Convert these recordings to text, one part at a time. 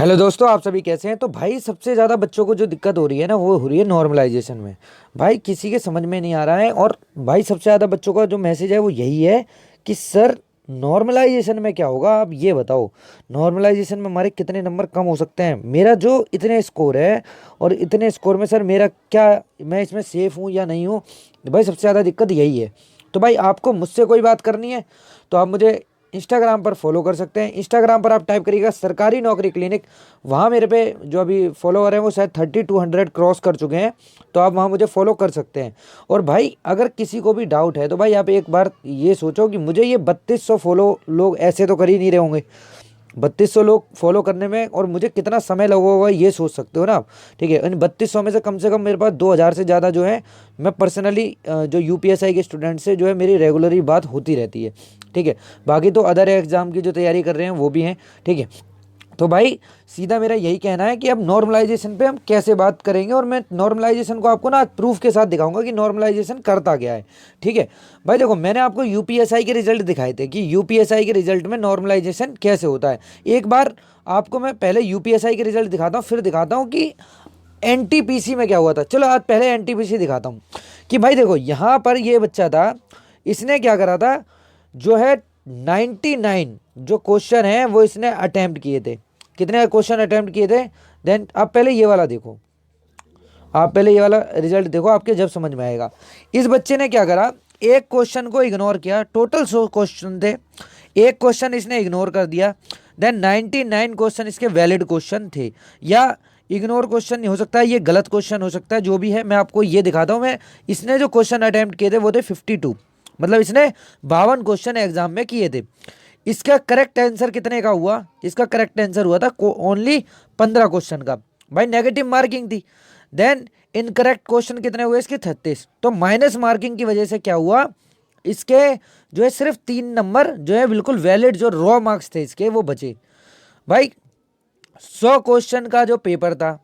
Hello दोस्तों, आप सभी कैसे हैं। तो भाई सबसे ज़्यादा बच्चों को जो दिक्कत हो रही है ना, वो हो रही है नॉर्मलाइजेशन में। भाई किसी के समझ में नहीं आ रहा है। और भाई सबसे ज़्यादा बच्चों का जो मैसेज है वो यही है कि सर नॉर्मलाइजेशन में क्या होगा, आप ये बताओ। नॉर्मलाइजेशन में हमारे कितने नंबर कम हो सकते हैं। मेरा जो इतने स्कोर है और इतने स्कोर में सर मेरा क्या, मैं इसमें सेफ हूँ या नहीं हूँ। भाई सबसे ज़्यादा दिक्कत यही है। तो भाई आपको मुझसे कोई बात करनी है तो आप मुझे इंस्टाग्राम पर फॉलो कर सकते हैं। इंस्टाग्राम पर आप टाइप करिएगा सरकारी नौकरी क्लिनिक। वहाँ मेरे पे जो अभी फॉलोअर हैं वो शायद 3200 क्रॉस कर चुके हैं। तो आप वहाँ मुझे फॉलो कर सकते हैं। और भाई अगर किसी को भी डाउट है तो भाई आप एक बार ये सोचो कि मुझे ये 3200 फॉलो लोग ऐसे तो कर ही नहीं रहे होंगे। 3200 लोग फॉलो करने में और मुझे कितना समय लगा होगा ये सोच सकते हो ना आप। ठीक है, इन 3200 में से कम मेरे पास 2000 से ज़्यादा जो है मैं पर्सनली जो यूपीएसआई के स्टूडेंट से जो है मेरी रेगुलरली बात होती रहती है। ठीक है, बाकी तो अदर एग्ज़ाम की जो तैयारी कर रहे हैं वो भी हैं। ठीक है, तो भाई सीधा मेरा यही कहना है कि अब नॉर्मलाइजेशन पे हम कैसे बात करेंगे, और मैं नॉर्मलाइजेशन को आपको ना प्रूफ के साथ दिखाऊंगा कि नॉर्मलाइजेशन करता क्या है। ठीक है भाई, देखो मैंने आपको यूपीएसआई के रिजल्ट दिखाए थे कि यूपीएसआई के रिजल्ट में नॉर्मलाइजेशन कैसे होता है। एक बार आपको मैं पहले यूपीएसआई के रिजल्ट दिखाता हूँ, फिर दिखाता हूँ कि एनटीपीसी में क्या हुआ था। चलो आज पहले एनटीपीसी दिखाता हूँ कि भाई देखो यहाँ पर ये बच्चा था, इसने क्या करा था, जो है 99 जो क्वेश्चन है वो इसने अटेम्प्ट किए थे। कितने क्वेश्चन अटेम्प्ट किए थे। देन आप पहले ये वाला देखो, आप पहले ये वाला रिजल्ट देखो, आपके जब समझ में आएगा। इस बच्चे ने क्या करा, एक क्वेश्चन को इग्नोर किया। टोटल 100 क्वेश्चन थे, एक क्वेश्चन इसने इग्नोर कर दिया। देन 99 क्वेश्चन इसके वैलिड क्वेश्चन थे, या इग्नोर क्वेश्चन नहीं हो सकता है, ये गलत क्वेश्चन हो सकता है। जो भी है मैं आपको ये दिखाता हूँ। मैं इसने जो क्वेश्चन अटेम्प्ट किए थे वो थे 52, मतलब इसने 52 क्वेश्चन एग्जाम में किए थे। इसका करेक्ट आंसर कितने का हुआ, इसका करेक्ट आंसर हुआ था ओनली 15 क्वेश्चन का। भाई नेगेटिव मार्किंग थी। देन इनकरेक्ट क्वेश्चन कितने हुए इसके 36। तो माइनस मार्किंग की वजह से क्या हुआ, इसके जो है सिर्फ 3 नंबर जो है बिल्कुल वैलिड जो रॉ मार्क्स थे इसके वो बचे। भाई 100 क्वेश्चन का जो पेपर था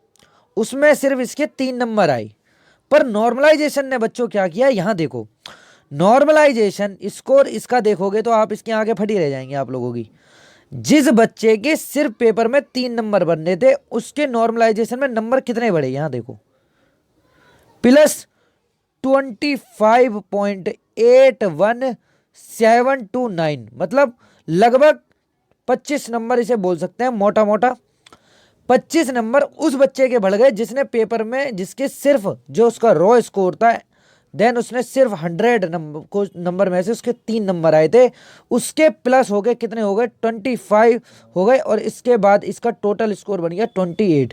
उसमें सिर्फ इसके 3 नंबर आए। पर नॉर्मलाइजेशन ने बच्चों क्या किया, यहां देखो नॉर्मलाइजेशन स्कोर इसका देखोगे तो आप इसकी आंखें फटी रह जाएंगी आप लोगों की। जिस बच्चे के सिर्फ पेपर में 3 नंबर बनने थे उसके नॉर्मलाइजेशन में नंबर कितने बढ़े, यहां देखो +25.81729, मतलब लगभग 25 नंबर इसे बोल सकते हैं मोटा मोटा। 25 नंबर उस बच्चे के बढ़ गए जिसने पेपर में, जिसके सिर्फ जो उसका रॉ स्कोर था, देन उसने सिर्फ 100 नंबर को नंबर में से उसके 3 नंबर आए थे, उसके प्लस हो गए कितने हो गए 25 हो गए। और इसके बाद इसका टोटल स्कोर बन गया 28।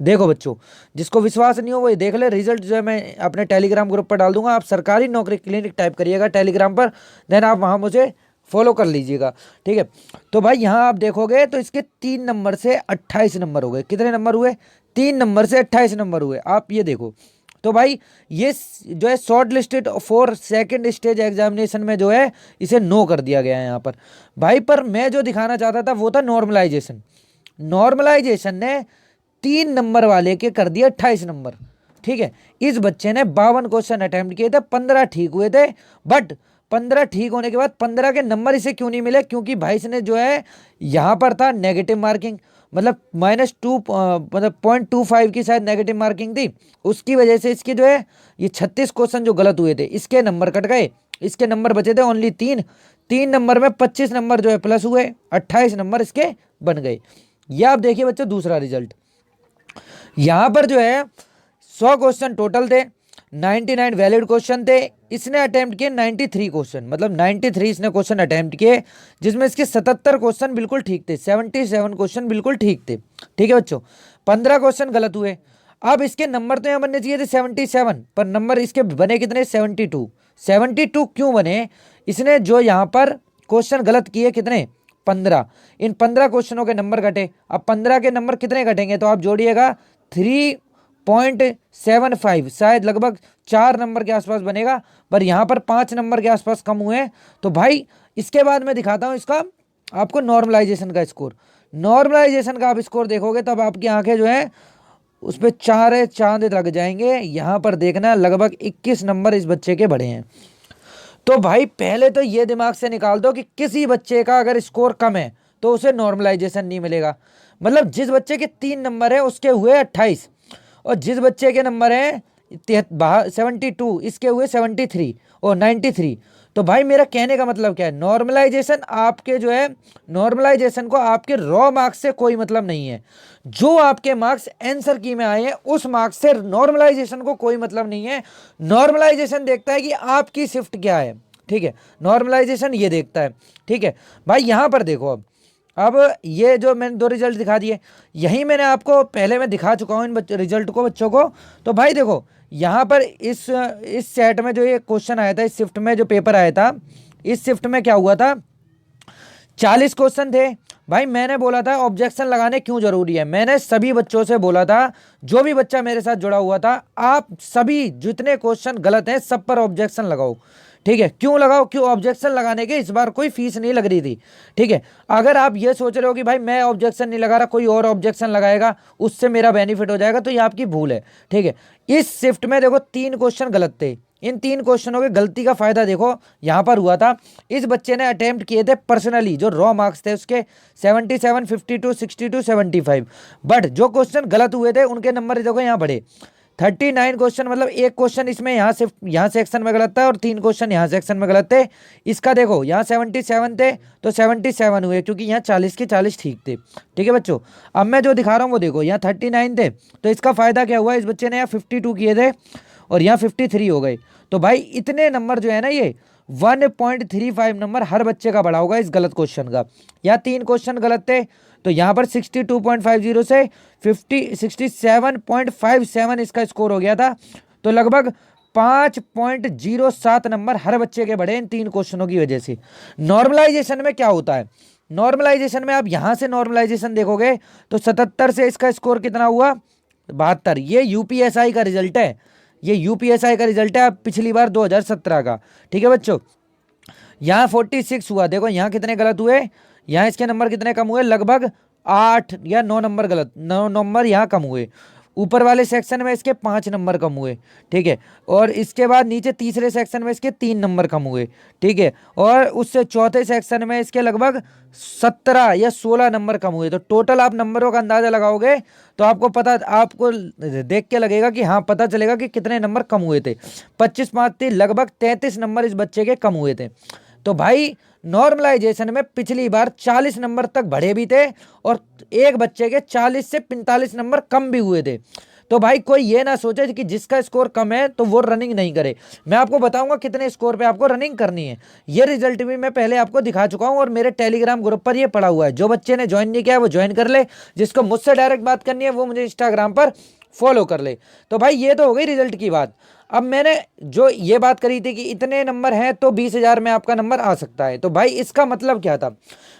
देखो बच्चों, जिसको विश्वास नहीं हो वो ये देख ले। रिजल्ट जो है मैं अपने टेलीग्राम ग्रुप पर डाल दूंगा, आप सरकारी नौकरी क्लिनिक टाइप करिएगा टेलीग्राम पर, देन आप वहां मुझे फॉलो कर लीजिएगा। ठीक है, तो भाई यहां आप देखोगे तो इसके 3 नंबर से 28 नंबर हो गए। कितने नंबर हुए, 3 नंबर से 28 नंबर हुए, आप ये देखो। तो भाई ये जो है short listed for second stage examination में जो है इसे नो कर दिया गया है यहाँ पर। भाई पर मैं जो दिखाना चाहता था वो था नॉर्मलाइजेशन। नॉर्मलाइजेशन ने 3 नंबर वाले के कर दिया 28 नंबर। ठीक है, इस बच्चे ने 52 क्वेश्चन अटेम्प्ट किए थे, 15 ठीक हुए थे। बट 15 ठीक होने के बाद 15 के नंबर इसे क्यों नहीं मिले, क्योंकि भाई इसने जो है यहाँ पर था नेगेटिव मार्किंग, मतलब -2 मतलब 0.25 की शायद नेगेटिव मार्किंग थी। उसकी वजह से इसके जो है ये 36 क्वेश्चन जो गलत हुए थे इसके नंबर कट गए। इसके नंबर बचे थे ओनली 3 नंबर में 25 नंबर जो है प्लस हुए, 28 नंबर इसके बन गए। ये आप देखिए बच्चों दूसरा रिजल्ट। यहां पर जो है 100 क्वेश्चन टोटल थे, 99 वैलिड क्वेश्चन थे। इसने अटेम्प्ट किए 93 क्वेश्चन, मतलब 93 इसने क्वेश्चन अटेम्प्ट किए, जिसमें इसके 77 क्वेश्चन बिल्कुल ठीक थे, 77 क्वेश्चन बिल्कुल ठीक थे। ठीक है बच्चों, 15 क्वेश्चन गलत हुए। अब इसके नंबर तो यहाँ बनने चाहिए थे 77, पर नंबर इसके बने कितने 72। 72 क्यों बने, इसने जो यहाँ पर क्वेश्चन गलत किए कितने 15, इन 15 क्वेश्चनों के नंबर घटे। अब 15 के नंबर कितने घटेंगे तो आप जोड़िएगा 3.75, शायद लगभग 4 नंबर के आसपास बनेगा, पर यहाँ पर 5 नंबर के आसपास कम हुए हैं। तो भाई इसके बाद मैं दिखाता हूँ इसका आपको नॉर्मलाइजेशन का स्कोर। नॉर्मलाइजेशन का आप स्कोर देखोगे तब आपकी आंखें जो है उस पर चार चांद लग जाएंगे। यहाँ पर देखना लगभग 21 नंबर इस बच्चे के बढ़े हैं। तो भाई पहले तो ये दिमाग से निकाल दो कि किसी बच्चे का अगर स्कोर कम है तो उसे नॉर्मलाइजेशन नहीं मिलेगा। मतलब जिस बच्चे के 3 नंबर है उसके हुए 28, और जिस बच्चे के नंबर है 72 इसके हुए 73 और 93। तो भाई मेरा कहने का मतलब क्या है, नॉर्मलाइजेशन आपके जो है, नॉर्मलाइजेशन को आपके रॉ मार्क्स से कोई मतलब नहीं है। जो आपके मार्क्स आंसर की में आए हैं उस मार्क्स से नॉर्मलाइजेशन को कोई मतलब नहीं है। नॉर्मलाइजेशन देखता है कि आपकी शिफ्ट क्या है, ठीक है, नॉर्मलाइजेशन ये देखता है, ठीक है। भाई यहां पर देखो, अब ये जो मैंने 2 रिजल्ट दिखा दिए, यही मैंने आपको पहले मैं दिखा चुका हूँ इन रिजल्ट को बच्चों को। तो भाई देखो यहाँ पर इस सेट में जो ये क्वेश्चन आया था, इस शिफ्ट में जो पेपर आया था, इस शिफ्ट में क्या हुआ था, 40 क्वेश्चन थे। भाई मैंने बोला था ऑब्जेक्शन लगाने क्यों जरूरी है, मैंने सभी बच्चों से बोला था, जो भी बच्चा मेरे साथ जुड़ा हुआ था, आप सभी जितने क्वेश्चन गलत हैं सब पर ऑब्जेक्शन लगाओ, ठीक है। क्यों लगाओ, क्यों ऑब्जेक्शन लगाने के इस बार कोई फीस नहीं लग रही थी, ठीक है। अगर आप ये सोच रहे हो कि भाई मैं ऑब्जेक्शन नहीं लगा रहा, कोई और ऑब्जेक्शन लगाएगा उससे मेरा बेनिफिट हो जाएगा, तो ये आपकी भूल है, ठीक है। इस शिफ्ट में देखो 3 क्वेश्चन गलत थे, इन 3 क्वेश्चनों के गलती का फायदा देखो यहां पर हुआ था, इस बच्चे ने अटेम्प्ट किए थे पर्सनली, जो रॉ मार्क्स थे उसके 77, 52, 62, 75, बट जो क्वेश्चन गलत हुए थे उनके नंबर देखो यहाँ बढ़े 39 क्वेश्चन, मतलब एक क्वेश्चन इसमें यहाँ सेक्शन में गलत था और 3 क्वेश्चन यहाँ सेक्शन में गलत थे। इसका देखो यहाँ 77 थे तो 77 हुए, क्योंकि यहाँ 40 के 40 ठीक थे, ठीक है बच्चों। अब मैं जो दिखा रहा हूँ वो देखो, यहाँ 39 थे, तो इसका फायदा क्या हुआ, इस बच्चे ने यहाँ 52 किए थे और यहाँ 53 हो गए। तो भाई इतने नंबर जो है ना, ये 1.35 नंबर हर बच्चे का बढ़ा होगा इस गलत क्वेश्चन का। यहाँ 3 क्वेश्चन गलत थे, तो यहाँ पर 62.50 से 67.57 इसका स्कोर हो गया था। तो लगभग 5.07 नंबर हर बच्चे के बढ़े इन 3 क्वेश्चनों की वजह से। नॉर्मलाइजेशन में क्या होता है, नॉर्मलाइजेशन में आप यहां से नॉर्मलाइजेशन देखोगे तो 77 से इसका स्कोर कितना हुआ, 72। ये यूपीएसआई का रिजल्ट है, ये यूपीएसआई का रिजल्ट है आप पिछली बार 2017 का, ठीक है बच्चों। यहाँ 46 हुआ, देखो यहाँ कितने गलत हुए, यहाँ इसके नंबर कितने कम हुए, लगभग 8 या 9 नंबर गलत, 9 नंबर यहाँ कम हुए। ऊपर वाले सेक्शन में इसके 5 नंबर कम हुए, ठीक है। और इसके बाद नीचे तीसरे सेक्शन में इसके 3 नंबर कम हुए, ठीक है। और उससे चौथे सेक्शन में इसके लगभग 17 या 16 नंबर कम हुए। तो टोटल आप नंबरों का अंदाजा लगाओगे तो आपको आपको देख के लगेगा कि हाँ, पता चलेगा कि कितने नंबर कम हुए थे। 25 5 3 लगभग 33 नंबर इस बच्चे के कम हुए थे। तो भाई नॉर्मलाइजेशन में पिछली बार 40 नंबर तक बढ़े भी थे और एक बच्चे के 40 से 45 नंबर कम भी हुए थे। तो भाई कोई ये ना सोचे कि जिसका स्कोर कम है तो वो रनिंग नहीं करे। मैं आपको बताऊंगा कितने स्कोर पे आपको रनिंग करनी है, ये रिजल्ट भी मैं पहले आपको दिखा चुका हूं और मेरे टेलीग्राम ग्रुप पर ये पड़ा हुआ है। जो बच्चे ने ज्वाइन नहीं किया वो ज्वाइन कर ले, जिसको मुझसे डायरेक्ट बात करनी है वो मुझे इंस्टाग्राम पर फॉलो कर ले। तो भाई ये तो हो गई रिजल्ट की बात। अब मैंने जो ये बात करी थी कि इतने नंबर हैं तो 20,000 में आपका नंबर आ सकता है, तो भाई इसका मतलब क्या था,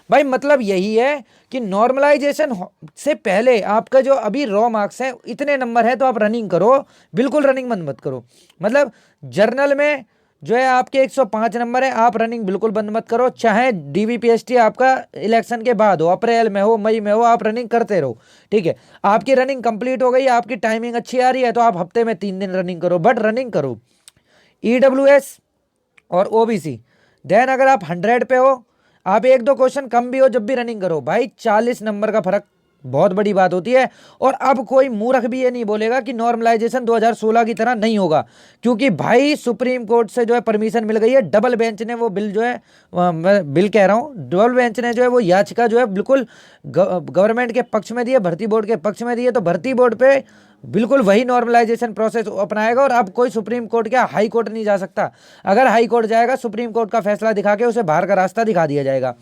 भाई मतलब यही है कि नॉर्मलाइजेशन से पहले आपका जो अभी रॉ मार्क्स हैं इतने नंबर है तो आप रनिंग करो, बिल्कुल रनिंग बंद मत करो। मतलब जर्नल में जो है आपके 105 नंबर है, आप रनिंग बिल्कुल बंद मत करो, चाहे डीवीपीएसटी आपका इलेक्शन के बाद हो, अप्रैल में हो, मई में हो, आप रनिंग करते रहो, ठीक है। आपकी रनिंग कंप्लीट हो गई, आपकी टाइमिंग अच्छी आ रही है तो आप हफ्ते में 3 दिन रनिंग करो, बट रनिंग करो। ईडब्ल्यूएस और ओबीसी, देन अगर आप 100 पे हो, आप 1-2 क्वेश्चन कम भी हो, जब भी रनिंग करो भाई 40 नंबर का फर्क बहुत बड़ी बात होती है। और अब कोई मूर्ख भी ये नहीं बोलेगा कि नॉर्मलाइजेशन 2016 की तरह नहीं होगा, क्योंकि भाई सुप्रीम कोर्ट से जो है परमिशन मिल गई है। डबल बेंच ने वो बिल जो है, मैं बिल कह रहा हूँ, डबल बेंच ने जो है वो याचिका जो है बिल्कुल गवर्नमेंट के पक्ष में दी है, भर्ती बोर्ड के पक्ष में दी है। तो भर्ती बोर्ड पे बिल्कुल वही नॉर्मलाइजेशन प्रोसेस अपनाएगा और अब कोई सुप्रीम कोर्ट क्या हाई कोर्ट नहीं जा सकता। अगर हाई कोर्ट जाएगा सुप्रीम कोर्ट का फैसला दिखा के उसे बाहर का रास्ता दिखा दिया जाएगा।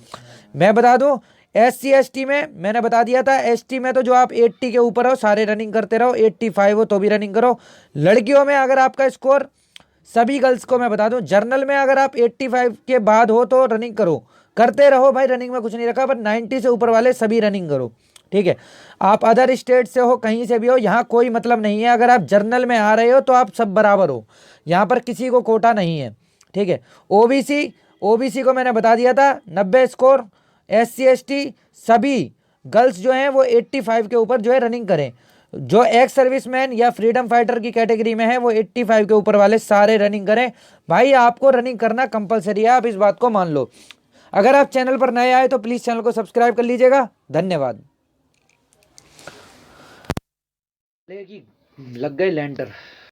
मैं बता दूं SC ST में मैंने बता दिया था, ST में तो जो आप 80 के ऊपर हो सारे रनिंग करते रहो, 85 हो तो भी रनिंग करो। लड़कियों में अगर आपका स्कोर, सभी गर्ल्स को मैं बता दूं, जर्नल में अगर आप 85 के बाद हो तो रनिंग करो, करते रहो भाई, रनिंग में कुछ नहीं रखा, पर 90 से ऊपर वाले सभी रनिंग करो, ठीक है। आप अदर स्टेट से हो, कहीं से भी हो, यहाँ कोई मतलब नहीं है। अगर आप जर्नल में आ रहे हो तो आप सब बराबर हो, यहाँ पर किसी को कोटा नहीं है, ठीक है। ओबीसी को मैंने बता दिया था 90 स्कोर। SC ST सभी गर्ल्स जो हैं वो 85 के ऊपर जो है रनिंग करें। जो एक्स सर्विसमैन या फ्रीडम फाइटर की कैटेगरी में है वो 85 के ऊपर वाले सारे रनिंग करें। भाई आपको रनिंग करना कंपलसरी है, आप इस बात को मान लो। अगर आप चैनल पर नए आए तो प्लीज़ चैनल को सब्सक्राइब कर लीजिएगा। धन्यवाद। लग गए लेंटर।